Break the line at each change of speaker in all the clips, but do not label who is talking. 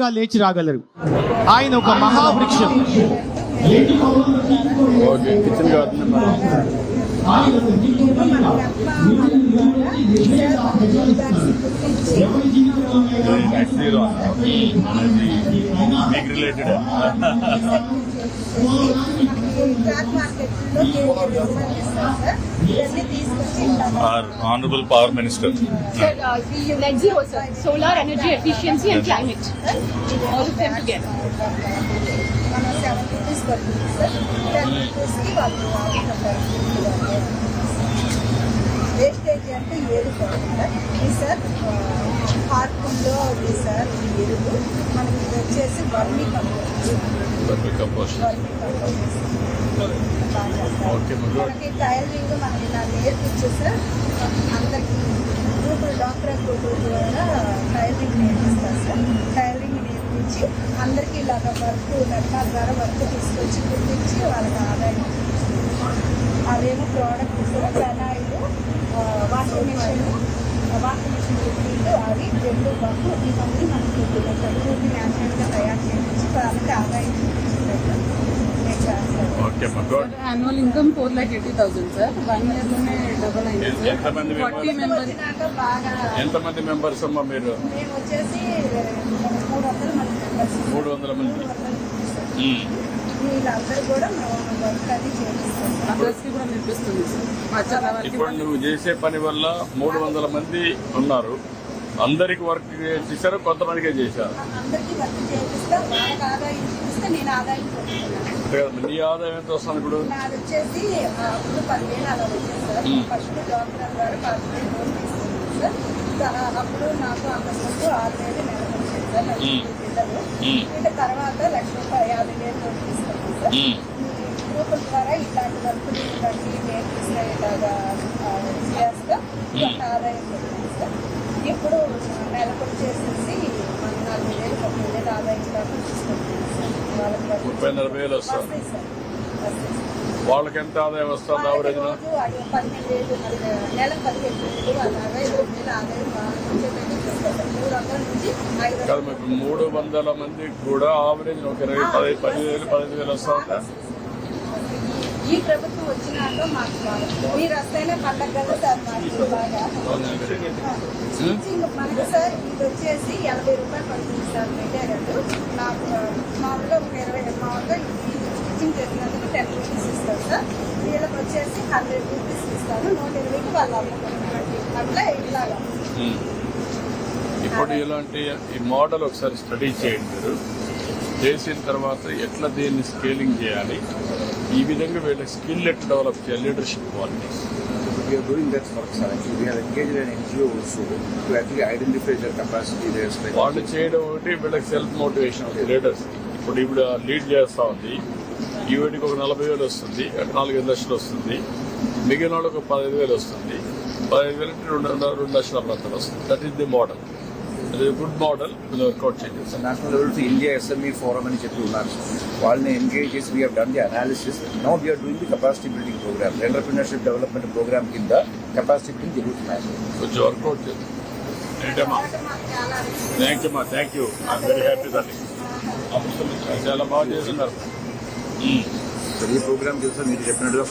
లేచి రాగలరు. ఆయన ఒక మహావృక్షం.
Our Honorable Power Minister.
Sir, net zero, sir. Solar energy efficiency and climate. All of them together.
Wastage అంటే ఎరువు సార్ హార్కుంలో ఉంది సార్ ఈ ఎరువు మనకి ఇది వచ్చేసి వర్మీ కంపోస్ట్ మనకి టైలరింగ్ మనకి ఇలా నేర్పించే సార్ అందరికీ గ్రూపులు డాక్టర్ గ్రూపుల ద్వారా టైలరింగ్ నేర్పిస్తారు సార్. టైలరింగ్ నేర్పించి అందరికీ ఇలాగ వర్క్ డబ్బా ద్వారా వర్క్ తీసుకొచ్చి కుట్టించి వాళ్ళకి ఆదాయం అవేమో product sir phenyl washing machine కుట్టిండు అవి రెండు వర్క్ ఇవన్నీ మనకి కుట్టినాయి సార్. పూర్తి న్యాచురల్గా తయారు చేయించి వాళ్ళకి ఆదాయం చూపించారు.
Annual income 4,80,000 sir. 1 year లోనే డబుల్ అయింది సార్. 40 మెంబర్స్.
ఎంతమంది మెంబర్స్ అమ్మా మీరు?
మేము వచ్చేసి 300 మంది మెంబర్స్.
300 మంది.
వీళ్ళందరూ కూడా వర్క్ అది చేపిస్తాం.
అడ్రస్ కి కూడా నేర్పిస్తుంది సార్.
ఇప్పుడు నువ్వు చేసే పని వల్ల 300 మంది ఉన్నారు. అందరికి వర్క్ చేశారు, కొంతమందికే చేశారు.
అందరికీ వర్క్ చేపిస్తా వాళ్ళకి ఆదాయం చూపిస్తే నేను ఆదాయం పొందుతున్నాను.
నీ ఆదాయం ఎంత వస్తుంది ఇప్పుడు?
నాది వచ్చేసి అప్పుడు 10,000 అలా వచ్చేది సార్. ఫస్ట్ డాక్టర్ ద్వారా 10,000 లోన్ తీసుకున్నాను సార్. అప్పుడు నాకు అంతకుముందు 6,000 నెలకు వచ్చేది సార్. నాకు పిల్లలు వీటి తర్వాత 1,50,000 లోన్ తీసుకున్నాను సార్. గ్రూపుల ద్వారా ఇలాంటి వర్క్ ఇలాంటి నేర్పిస్తే ఇలాగా చేస్తా కొంత ఆదాయం పొందుతుంది సార్. ఇప్పుడు నెలకు వచ్చేసేసి 40,000 30,000 ఆదాయం దాకా తీసుకుంటున్నాను సార్. వాళ్ళకి
30,000 వస్తుంది. వాళ్ళకి ఎంత ఆదాయం వస్తుంది? ఆవరేజ్
15,000 నెలకు 15,000 అలాగా 20,000 ఆదాయం 300 నుంచి 500.
300 మందికి కూడా ఆవరేజ్ ఒక 10,000 15,000 వస్తుందా?
ఈ ప్రభుత్వం వచ్చినాక మాకు మీరు వస్తేనే పండగ కదా సార్. మాకు బాగా స్టిచ్చింగ్ మనకి సార్ ఇది వచ్చేసి 80 రూపాయలు పడుతుంది సార్ మెటీరియల్. నాకు మామూలుగా ఒక 20 మామూలుగా స్టిచ్చింగ్ చేసినందుకు 10 రూపీస్ ఇస్తారు సార్. వీళ్ళకి వచ్చేసి 100 రూపీస్ ఇస్తారు. 120కి వాళ్ళు అమ్ముకుంటున్నారు. అట్లా ఇట్లాగా
ఇప్పుడు ఇలాంటి ఈ మోడల్ ఒకసారి స్టడీ చేయండి. మీరు చేసిన తర్వాత ఎట్లా దీన్ని స్కేలింగ్ చేయాలి, ఈ విధంగా వీళ్ళకి స్కిల్ ఎట్లా డెవలప్ చేయాలి, leadership qualities.
We are doing that work, sir. Actually, we have engaged an NGO also to actually identify their capacity, their strength.
వాళ్ళు చేయడం ఒకటి, వీళ్ళకి సెల్ఫ్ మోటివేషన్ అవుతుంది లీడర్స్. ఇప్పుడు లీడ్ చేస్తా ఉంది, ఈ వీటికి ఒక 40,000 వస్తుంది, అటు 4-5 లక్షలు వస్తుంది, మిగిలిన వాళ్ళకి 15,000 వస్తుంది. 15,000 అంటే 2 లక్షల ప్రాంతాలు వస్తుంది. That is the model. అది గుడ్ మోడల్. వర్కౌట్ చేయండి.
National level to India SME forum అని చెప్పి ఉన్నారు. వాళ్ళని ఎంగేజ్ చేసి we done the analysis. Now we are doing the capacity building programme, entrepreneurship development programme కింద కెపాసిటీ బిల్డింగ్ జరుగుతున్నాయి.
కొంచెం వర్కౌట్ చేయండి. ఏంటమ్మా? థ్యాంక్ యూ అమ్మా. Thank you. I'm very happy దాన్ని చాలా బాగా చేస్తున్నారు.
సార్ ఈ ప్రోగ్రామ్ కింద సార్ మీరు చెప్పినట్టుగా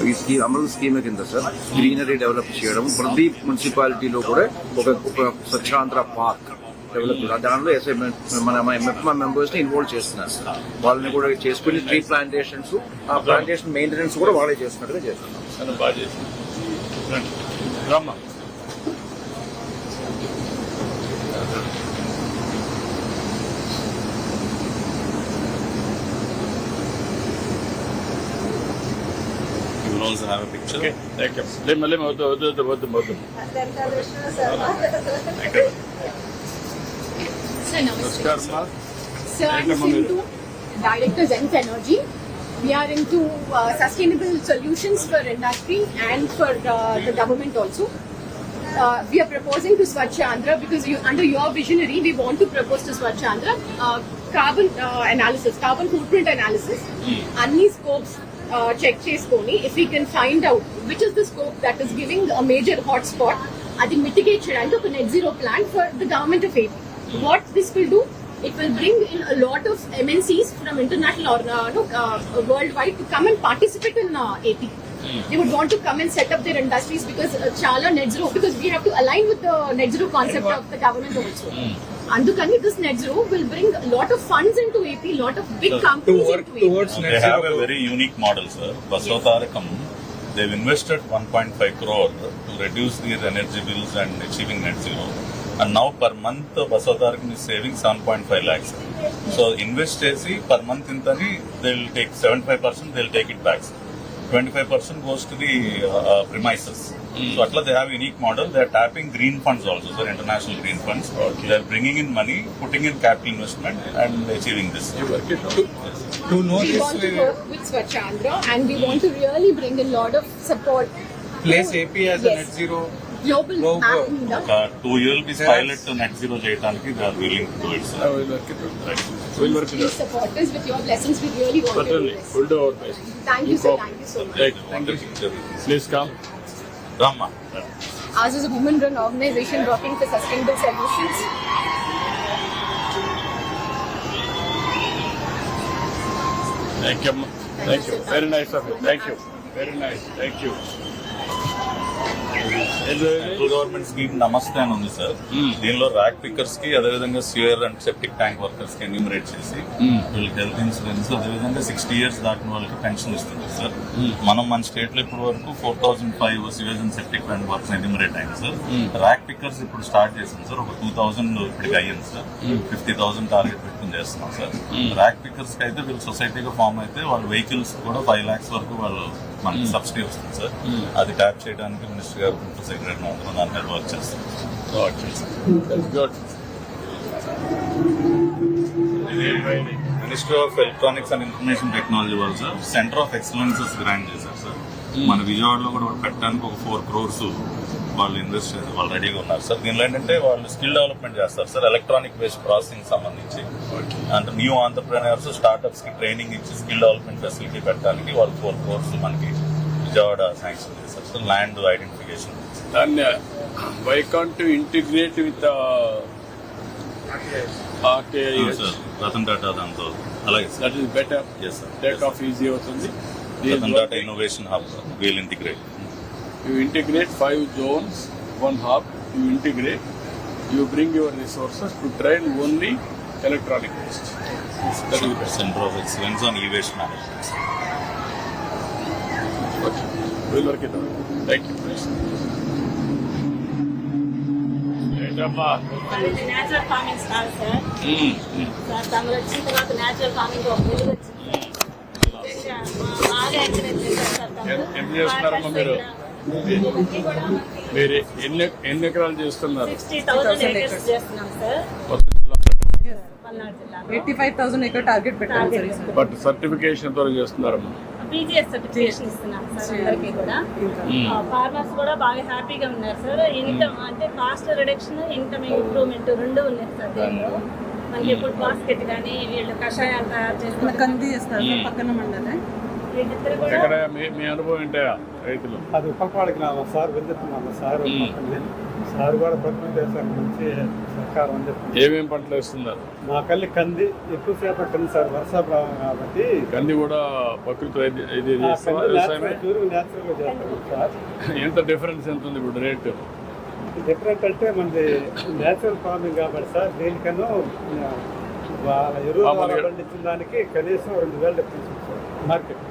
ఈ స్కీమ్ అమలు స్కీమ్ కింద సార్ గ్రీనరీ డెవలప్ చేయడం, ప్రతి మున్సిపాలిటీలో కూడా ఒక స్వచ్ఛాంధ్ర పార్క్ డెవలప్ చేయడం, దానిలో మన మెంబర్స్ ని ఇన్వాల్వ్ చేస్తున్నారు సార్. వాళ్ళని కూడా చేసుకుని ట్రీ ప్లాంటేషన్స్, ఆ ప్లాంటేషన్ మెయింటెనెన్స్ కూడా వాళ్ళే చేస్తున్నట్టుగా చేస్తున్నారు.
బాగా చేస్తున్నారు. రమ్మా.
Also have a picture.
Okay, thank you. వద్దు.
Sir, namaste.
నమస్కారం.
Sir, I'm into Director Zenith Energy. We are into sustainable solutions for industry and for the government also. We are proposing to Swachh Andhra because under your visionary, we want to propose to Swachh Andhra carbon analysis, carbon footprint analysis, any scopes check cheskoni. If we can find out which is the scope that is giving a major hotspot, అది mitigate చేయడానికి ఒక net zero plan for the government of AP. What this will do, it will bring in a lot of MNCs from international or worldwide to come and participate in AP. They would want to come and set up their industries because chala net zero, because we have to align with the net zero concept of the government also. Andukani, this net zero will bring a lot of funds into AP, lot of big companies into AP.
They have a very unique model, sir. Basavatarakam, they've invested 1.5 crore to reduce their energy bills and achieving net zero. And now per month, Basavatarakam is saving 7.5 lakhs. So invest chesi per month intani, they'll take 75%, they'll take it back. 25% goes to the premises. So atla they have a unique model. They are tapping green funds also, sir, international green funds. They are bringing in money, putting in capital investment and achieving this.
You work it out.
We want to work with Swachandra and we want to really bring a lot of support.
Place AP as a
Yes.
net zero.
Global map in the
2 years is pilot to net zero Jaitaniki, they are willing to do it,
I
sir.
will work it out. We'll work it
Please
out.
support us with your blessings. We really want to do
Certainly,
this.
we'll do our best.
Thank you, sir. Thank you so much.
Right. Please come.
Rama.
Ours is a women-run organization working for sustainable solutions.
Thank you. Thank you. Very nice of you. Thank you. Very nice. Thank you.
Central government scheme నమస్తే అని ఉంది sir. దీనిలో rag pickers కి అదేవిధంగా సియర్ and septic tank workers కి enumerate చేసి వీళ్ళకి health insurance అదేవిధంగా 60 years దాటిన వాళ్ళకి పెన్షన్ ఇస్తుంది సార్. మనం మన స్టేట్ లో ఇప్పటి వరకు 4005 sewers and septic tank works enumerate అయింది సార్. ర్యాక్ పికర్స్ ఇప్పుడు స్టార్ట్ చేసింది సార్. ఒక 2000 ఇప్పటికి అయ్యింది సార్. 50,000 టార్గెట్ పెట్టుకుని చేస్తున్నాం సార్. ర్యాక్ పికర్స్ కి అయితే వీళ్ళు సొసైటీగా ఫామ్ అయితే వాళ్ళ వెహికల్స్ కూడా 5 lakhs వరకు వాళ్ళు మనకి సబ్సిడీ వస్తుంది సార్. అది ట్యాప్ చేయడానికి మినిస్టర్ గారు ప్రిన్సిపల్ సెక్రటరీ అందరం దాని మీద వర్క్ చేస్తాం.
That's good.
Ministry of electronics and information technology వాళ్ళు sir centre of excellences grant చేశారు సార్. మన విజయవాడలో కూడా ఒకటి పెట్టడానికి ఒక 4 crores వాళ్ళు ఇన్వెస్ట్ చేసి వాళ్ళు రెడీగా ఉన్నారు సార్. దీనిలో ఏంటంటే వాళ్ళు స్కిల్ డెవలప్మెంట్ చేస్తారు సార్. ఎలక్ట్రానిక్ వేస్ట్ ప్రాసెసింగ్ సంబంధించి అంటే న్యూ ఆంటర్ప్రెన్యూర్స్ స్టార్ట్అప్స్ కి ట్రైనింగ్ ఇచ్చి స్కిల్ డెవలప్మెంట్ ఫెసిలిటీ పెట్టడానికి వాళ్ళు 4 crores మనకి విజయవాడ శాంక్షన్ చేశారు sir. Land identification.
And why can't you integrate with RTI?
Sir Ratan Tata దాంతో అలాగే సార్.
That is better.
Yes sir.
Take off easy అవుతుంది.
Ratan Tata innovation hub we'll integrate.
You integrate 5 zones, 1 hub. You integrate. You bring your resources to train only electronic waste. That is best.
Centre of excellence on e waste management.
Okay. We'll work it out. Thank you. Please. ఏంటమ్మా?
Natural farming start sir. Sir తమరు వచ్చిన తర్వాత natural farming ఒక వెలుగు వచ్చింది sir. బాగా encourage చేశారు sir తమరు.
ఏం చేస్తున్నారమ్మా మీరు? మీరు ఎన్ని ఎకరాలు చేస్తున్నారు?
60,000 acres చేస్తున్నాం సార్. పల్నాడు జిల్లా
85,000 acre టార్గెట్ పెట్టారు సార్ ఈసారి.
బట్ సర్టిఫికేషన్ తో చేస్తున్నారమ్మా.
PGS సర్టిఫికేషన్ ఇస్తున్నాం సార్ అందరికీ కూడా. ఫార్మర్స్ కూడా బాగా హ్యాపీగా ఉన్నారు సార్. ఇన్కమ్ అంటే కాస్ట్ రిడక్షన్, ఇన్కమ్ ఇంప్రూవ్మెంట్ రెండు ఉన్నాయి సార్ దీనిలో. మనకి ఇప్పుడు బాస్కెట్ కానీ వీళ్ళు కషాయాలు తయారు చేస్తున్నారు.
కంది చేస్తారు సార్ పక్కన మండలే.
వీళ్ళిద్దరు కూడా
ఎక్కడ మీ అనుభవం ఏంటా రైతులు?
అది ఉప్పలపాడికి నా సార్ వెళ్తున్నాను సార్ సార్ కూడా ప్రకృతి దేశానికి నుంచి సహకారం అని చెప్పి
ఏమేమి పంటలు వేస్తున్నారు?
మా కల్లి కంది ఎక్కువసేపు కంది సార్ వర్షాభావం కాబట్టి
కంది కూడా ప్రకృతి ఇది
ఆ
చేస్తావా?
కంది
వ్యవసాయమే?
న్యాచురల్గా చేస్తాం సార్.
ఎంత డిఫరెన్స్ ఎంత ఉంది ఇప్పుడు రేటు?
డిఫరెంట్ అంటే మనది న్యాచురల్ ఫార్మింగ్ కాబట్టి సార్ దీనికన్నా వాళ్ళ ఎరువు ద్వారా పండించిన దానికి కనీసం 2,000 డిఫరెన్స్ ఉంది సార్ మార్కెట్.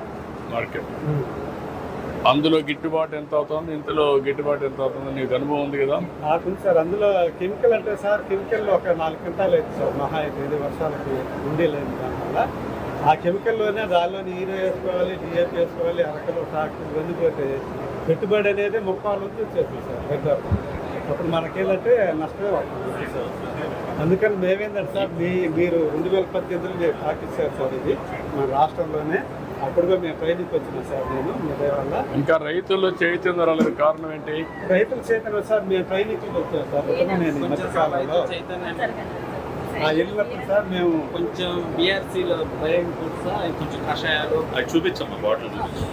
అందులో గిట్టుబాటు ఎంత అవుతుంది, ఇంతలో గిట్టుబాటు ఎంత అవుతుంది? నీకు అనుభవం ఉంది కదా?
నాకుంది సార్. అందులో కెమికల్ అంటే సార్ కెమికల్లో ఒక 4 క్వింటాలు అయితే సార్ మహా అయితే 5 వర్షాలకి ఉండేలేదు. దానివల్ల ఆ కెమికల్లోనే దానిలోని యూరియా వేసుకోవాలి, డిఏపి వేసుకోవాలి, అరకలు ట్రాక్టర్ ఇవన్నీ పోతే పెట్టుబడి అనేది 30 నుంచి వచ్చేస్తుంది సార్ పెద్ద. అప్పుడు మనకేంటంటే నష్టమే వస్తుంది సార్. అందుకని మేమేంటంటే సార్ మీరు 2018లో మీరు పాటిస్తారు సార్. ఇది మన రాష్ట్రంలోనే అప్పుడుగా మేము ట్రైనింగ్ వచ్చినాం సార్. నేను మీ దయ వల్ల
ఇంకా రైతుల్లో చైతన్యం రాలేదు. కారణం ఏంటి?
రైతుల చేతన సార్ మేము ట్రైనింగ్కి వచ్చాను సార్. నేను ఈ మధ్యకాలంలో వెళ్ళినప్పుడు సార్ మేము
కొంచెం BRCలో బయోయిన్ ఫుడ్స్ కొంచెం కషాయాలు
అది చూపించమ్మా బాటిల్ చూపించు.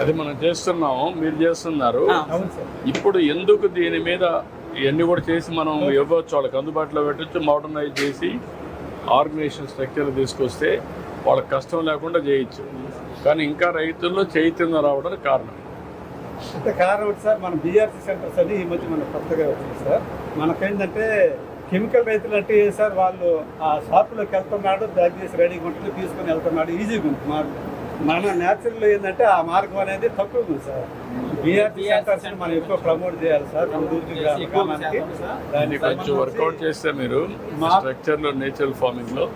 అది మనం చేస్తున్నాము, మీరు చేస్తున్నారు.
అవును సార్.
ఇప్పుడు ఎందుకు దీని మీద ఇవన్నీ కూడా చేసి మనం ఇవ్వచ్చు, వాళ్ళకి అందుబాటులో పెట్టచ్చు, మోడర్నైజ్ చేసి ఆర్గనైజేషన్ స్ట్రక్చర్ తీసుకొస్తే వాళ్ళకి కష్టం లేకుండా చేయొచ్చు. కానీ ఇంకా రైతుల్లో చైతన్యం రావడానికి కారణం.
అంటే కారణం ఒకటి సార్, మన బీఆర్సీ సెంటర్స్ అని ఈ మధ్య మనకు కొత్తగా వచ్చింది సార్. మనకేంటంటే కెమికల్ రైతులు అంటే సార్, వాళ్ళు ఆ షాపులోకి వెళ్తున్నాడు, బ్యాగ్ చేసి రెడీగా ఉంటుంది, తీసుకొని వెళ్తున్నాడు, ఈజీగా ఉంది మార్గం. మన న్యాచురల్ ఏంటంటే ఆ మార్గం అనేది తక్కువ ఉంది సార్. బీఆర్సీ సెంటర్స్ మనం ఎక్కువ ప్రమోట్ చేయాలి సార్.
దాన్ని కొంచెం వర్కౌట్ చేస్తే మీరు స్ట్రక్చర్లో నేచురల్ ఫార్మింగ్లో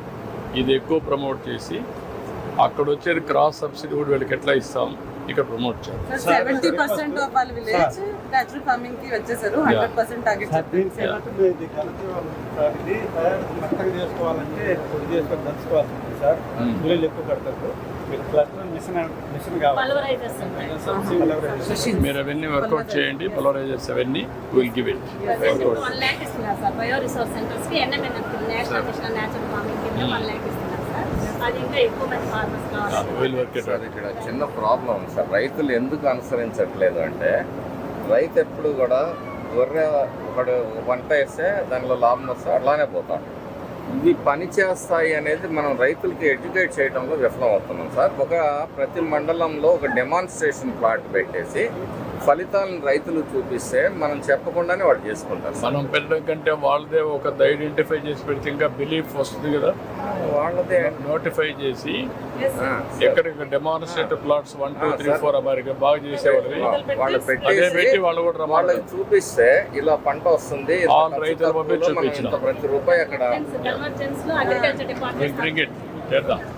ఇది ఎక్కువ ప్రమోట్ చేసి అక్కడ వచ్చేది క్రాస్ సబ్సిడీ కూడా వీళ్ళకి ఎట్లా ఇస్తాం ఇక్కడ ప్రమోట్ చేయాలి.
70% ఆఫ్ వాళ్ళ విలేజ్ న్యాచురల్ ఫార్మింగ్ కి వచ్చేసారు. 100% టార్గెట్
దీనికి ఏంటంటే ఇది మెత్తగా చేసుకోవాలంటే పొడి చేసుకొని దంచుకోవాల్సి ఉంటుంది సార్. కూలీలు ఎక్కువ పడతారు. మీరు క్లస్టర్ మిషన్ కావాలి.
మీరు అవన్నీ వర్కౌట్ చేయండి. పలవరైజర్స్ అవన్నీ విల్ గివ్ ఇట్.
1 lakh ఇస్తున్నారు సార్ బయో రిసోర్స్ సెంటర్స్ కి. NMNF national mission natural farming కింద 1 lakh ఇస్తున్నారు సార్. అది ఇంకా ఎక్కువ మంది ఫార్మర్స్ కావాలి.
సార్ ఇక్కడ చిన్న ప్రాబ్లం ఉంది సార్. రైతులు ఎందుకు అనుసరించట్లేదు అంటే, రైతు ఎప్పుడు కూడా గొర్రె ఒకడు వంట వేస్తే దానిలో లాభం వస్తే అట్లానే పోతాం. ఇవి పని చేస్తాయి అనేది మనం రైతులకి ఎడ్యుకేట్ చేయడంలో విఫలం అవుతున్నాం సార్. ప్రతి మండలంలో ఒక డెమాన్స్ట్రేషన్ ప్లాట్ పెట్టేసి ఫలితాలను రైతులు చూపిస్తే మనం చెప్పకుండానే వాళ్ళు చేసుకుంటారు.
మనం పెట్టడం కంటే వాళ్ళదే ఒక ఐడెంటిఫై చేసి పెడితే ఇంకా బిలీఫ్ వస్తుంది కదా.
వాళ్ళదే
నోటిఫై చేసి ఎక్కడికి డెమాన్స్ట్రేటివ్ ప్లాట్స్ 1, 2, 3, 4 అమెరికా బాగా చేసేవాళ్ళవి
వాళ్ళు
అదే పెట్టి వాళ్ళు కూడా
వాళ్ళకి చూపిస్తే ఇలా పంట వస్తుంది,
రైతుల పంపించి చూపించిన
ప్రతి రూపాయి అక్కడ
ఎమర్జెన్సీలో అగ్రికల్చర్ డిపార్ట్మెంట్
బ్రింగ్ ఇట్ చేద్దాం.